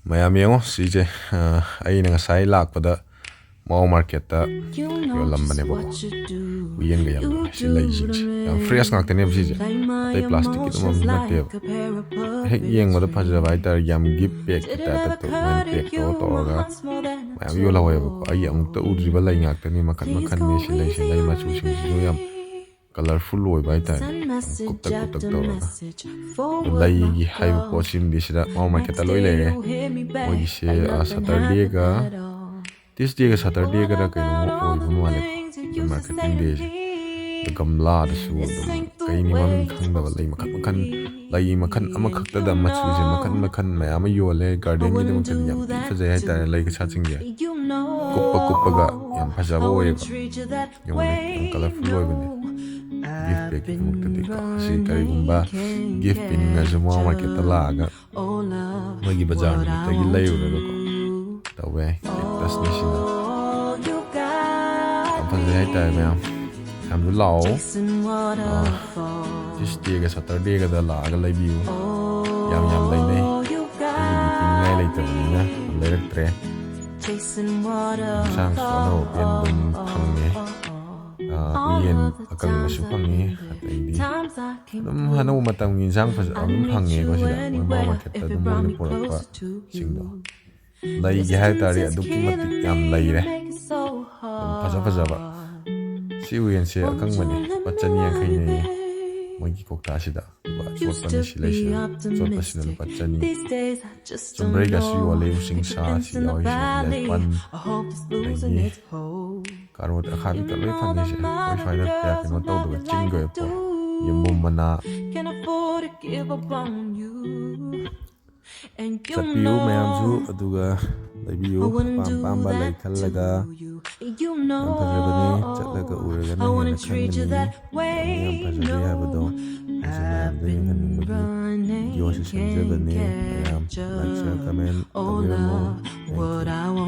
mayam yengo sije aina ngasai lakpada mao market ta yolam bane bako uyen ga yam si lai jing yam fresh ngakta ne sije tai plastic ki tumam natte hek yeng moda fajaba ita yam gip pack ta to man pack to ga mayam yola wa bako ai ang ta udri ba lai ngakta ni makan ni si lai ma chu chu yam colorful oi bai ta kup tak to lai gi hai po sim di sida mao market ta loi le oi se Saturday ga this day ga Saturday ga kai no oi bu ma le marketing day the gamla da su kai ni mam khang da lai makan ama khakta da ma chu je makan mayam yo le garden ni dem kan yam fa je hai ta lai ga cha ching ge kup ga yam fajaba oi ba yam colorful oi ba gift pack mukta ka si kari gumba gift pin nga jamo market talaga magi bazar ni tagi layo ga ko tawe tas ni sina apa zai ta me am lu lao this day ga Saturday ga da la ga lai biu yam lai nei ai pin ngai lai ta ni na lai rak tre sang so no pen dum phang ne yen akang masu phangi atindi dum hanu matam ngi jang fa am phangi ko sida mo market ta dum mo por pa singdo lai gi hai tari adukki matik yam lai re faja ba si uyen se akang mani pachani yang khai nei mogi kokta sida ba chot pa si lai sida chot pa sida pachani chumbrei ga si wale sing sa si oi si pan karot akhabi ka loi phangi se oi faida pya kino taw do chinggo po yembum mana sapiu mayam su aduga laibiu pam ba lai khallaga yam phajabani chatlaga uraga na hena khangani yam phajabani habado ayam da yin hanin bagi yo si samjabani ayam like share comment tawiramo